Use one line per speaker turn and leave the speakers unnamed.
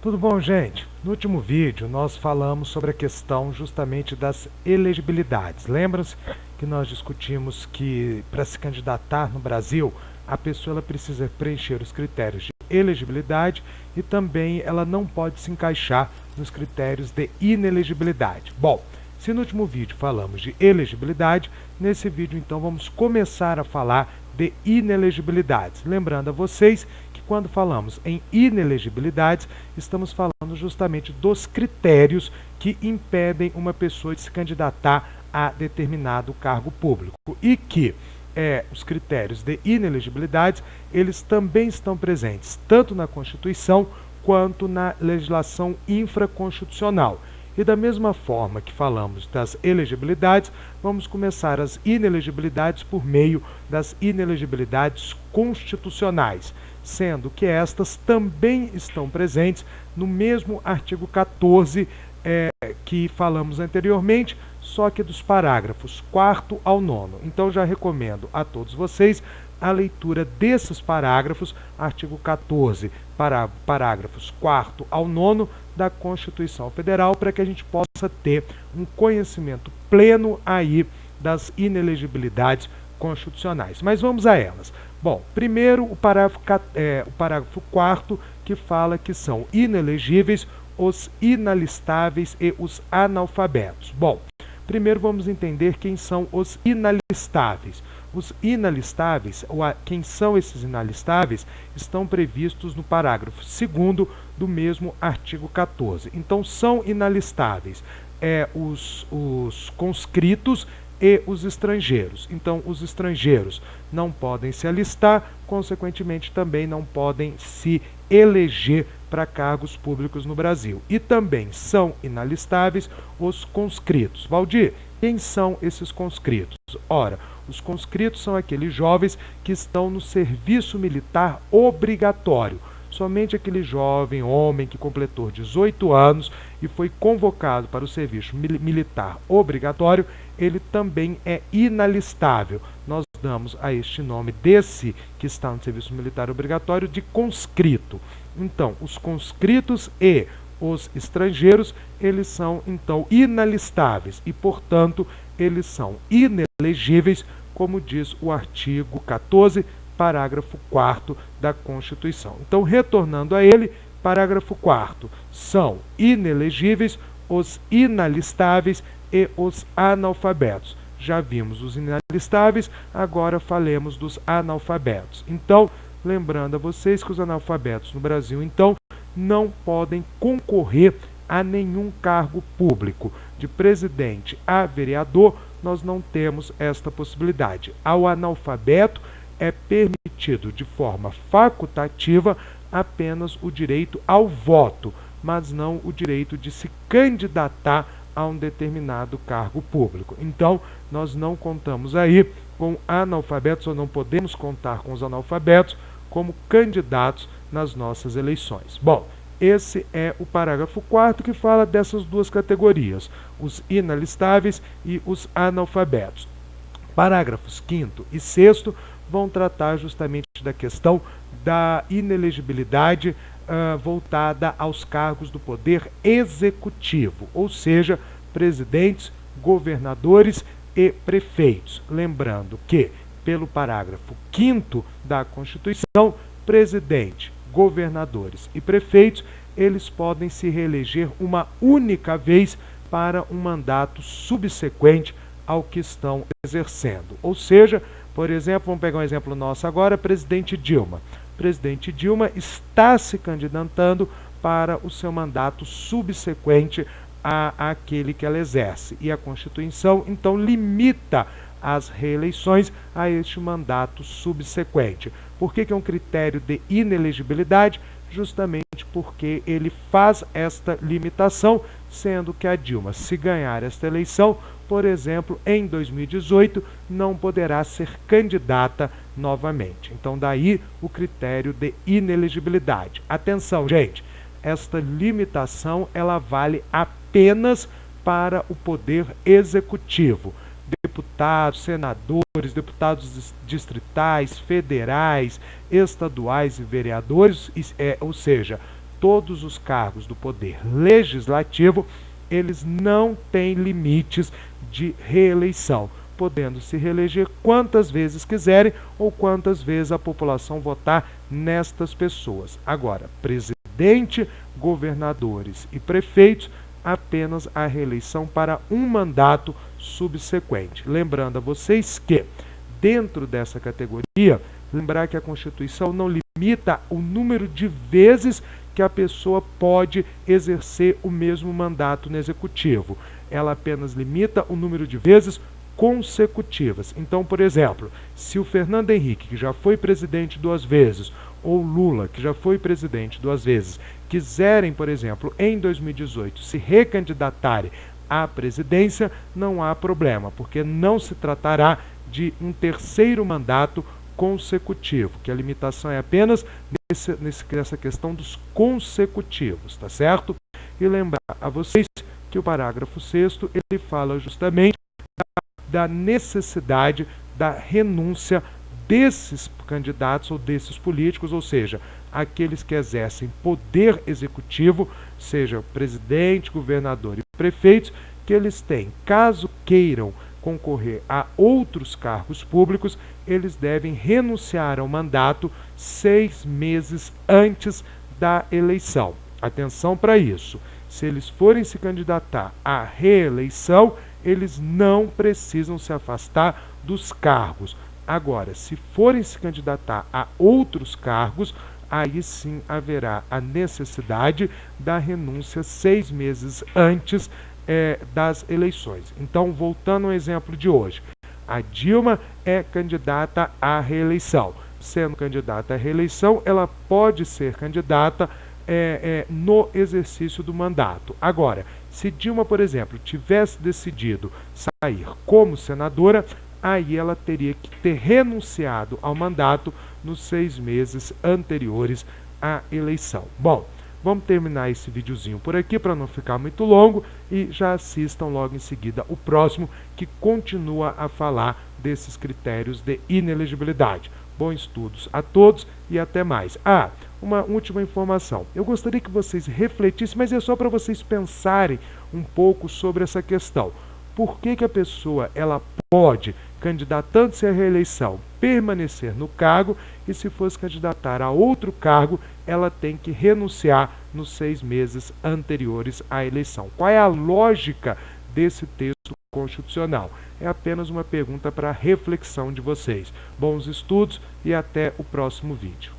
Tudo bom, gente? No último vídeo nós falamos sobre a questão justamente das elegibilidades. Lembra-se que nós discutimos que para se candidatar no Brasil, a pessoa ela precisa preencher os critérios de elegibilidade e também ela não pode se encaixar nos critérios de inelegibilidade. Bom, se no último vídeo falamos de elegibilidade, nesse vídeo então vamos começar a falar de inelegibilidades. Lembrando a vocês que quando falamos em inelegibilidades, estamos falando justamente dos critérios que impedem uma pessoa de se candidatar a determinado cargo público e que os critérios de inelegibilidade, eles também estão presentes tanto na Constituição quanto na legislação infraconstitucional. E da mesma forma que falamos das elegibilidades, vamos começar as inelegibilidades por meio das inelegibilidades constitucionais, sendo que estas também estão presentes no mesmo artigo 14 que falamos anteriormente, só que dos parágrafos 4º ao 9º. Então já recomendo a todos vocês a leitura desses parágrafos, artigo 14, parágrafos 4º ao 9º da Constituição Federal, para que a gente possa ter um conhecimento pleno aí das inelegibilidades constitucionais. Mas vamos a elas. Bom, primeiro o parágrafo 4º, que fala que são inelegíveis os inalistáveis e os analfabetos. Bom, primeiro vamos entender quem são os inalistáveis. Os inalistáveis, quem são esses inalistáveis, estão previstos no parágrafo 2º do mesmo artigo 14. Então, são inalistáveis os conscritos e os estrangeiros. Então, os estrangeiros não podem se alistar, consequentemente, também não podem se eleger para cargos públicos no Brasil. E também são inalistáveis os conscritos. Valdir, quem são esses conscritos? Ora, os conscritos são aqueles jovens que estão no serviço militar obrigatório. Somente aquele jovem homem que completou 18 anos e foi convocado para o serviço militar obrigatório, ele também é inalistável. Nós damos a este nome desse que está no serviço militar obrigatório de conscrito. Então, os conscritos e os estrangeiros, eles são então inalistáveis e, portanto, eles são inelegíveis, como diz o artigo 14, parágrafo 4º da Constituição. Então, retornando a ele, parágrafo 4º, são inelegíveis os inalistáveis e os analfabetos. Já vimos os inalistáveis, agora falemos dos analfabetos. Então, lembrando a vocês que os analfabetos no Brasil, então, não podem concorrer a nenhum cargo público. De presidente a vereador, nós não temos esta possibilidade. Ao analfabeto é permitido de forma facultativa apenas o direito ao voto, mas não o direito de se candidatar a um determinado cargo público. Então, nós não contamos aí com analfabetos, ou não podemos contar com os analfabetos como candidatos nas nossas eleições. Bom, esse é o parágrafo 4º que fala dessas duas categorias, os inalistáveis e os analfabetos. Parágrafos 5º e 6º vão tratar justamente da questão da inelegibilidade voltada aos cargos do poder executivo, ou seja, presidentes, governadores e prefeitos. Lembrando que, pelo parágrafo 5º da Constituição, presidente, governadores e prefeitos, eles podem se reeleger uma única vez para um mandato subsequente ao que estão exercendo. Ou seja, por exemplo, vamos pegar um exemplo nosso agora, presidente Dilma. Presidente Dilma está se candidatando para o seu mandato subsequente àquele que ela exerce. E a Constituição, então, limita as reeleições a este mandato subsequente. Por que é um critério de inelegibilidade? Justamente porque ele faz esta limitação, sendo que a Dilma, se ganhar esta eleição, por exemplo, em 2018, não poderá ser candidata novamente. Então, daí o critério de inelegibilidade. Atenção, gente, esta limitação ela vale apenas para o poder executivo. Deputados, senadores, deputados distritais, federais, estaduais e vereadores, ou seja, todos os cargos do poder legislativo, eles não têm limites de reeleição, podendo se reeleger quantas vezes quiserem ou quantas vezes a população votar nestas pessoas. Agora, presidente, governadores e prefeitos, apenas a reeleição para um mandato subsequente. Lembrando a vocês que, dentro dessa categoria, lembrar que a Constituição não limita o número de vezes que a pessoa pode exercer o mesmo mandato no Executivo. Ela apenas limita o número de vezes consecutivas. Então, por exemplo, se o Fernando Henrique, que já foi presidente 2 vezes, ou Lula, que já foi presidente 2 vezes, quiserem, por exemplo, em 2018, se recandidatarem à presidência, não há problema, porque não se tratará de um terceiro mandato consecutivo, que a limitação é apenas nessa questão dos consecutivos, tá certo? E lembrar a vocês que o parágrafo 6º, ele fala justamente da necessidade da renúncia desses candidatos ou desses políticos, ou seja, aqueles que exercem poder executivo, seja presidente, governador e prefeitos, que eles têm, caso queiram concorrer a outros cargos públicos, eles devem renunciar ao mandato 6 meses antes da eleição. Atenção para isso. Se eles forem se candidatar à reeleição, eles não precisam se afastar dos cargos. Agora, se forem se candidatar a outros cargos, aí sim haverá a necessidade da renúncia 6 meses antes das eleições. Então, voltando ao exemplo de hoje, a Dilma é candidata à reeleição. Sendo candidata à reeleição, ela pode ser candidata no exercício do mandato. Agora, se Dilma, por exemplo, tivesse decidido sair como senadora, aí ela teria que ter renunciado ao mandato nos 6 meses anteriores à eleição. Bom, vamos terminar esse videozinho por aqui para não ficar muito longo e já assistam logo em seguida o próximo, que continua a falar desses critérios de inelegibilidade. Bons estudos a todos e até mais. Uma última informação. Eu gostaria que vocês refletissem, mas é só para vocês pensarem um pouco sobre essa questão. Por que a pessoa ela pode, candidatando-se à reeleição, permanecer no cargo, e se fosse candidatar a outro cargo, ela tem que renunciar nos 6 meses anteriores à eleição? Qual é a lógica desse texto constitucional? É apenas uma pergunta para reflexão de vocês. Bons estudos e até o próximo vídeo.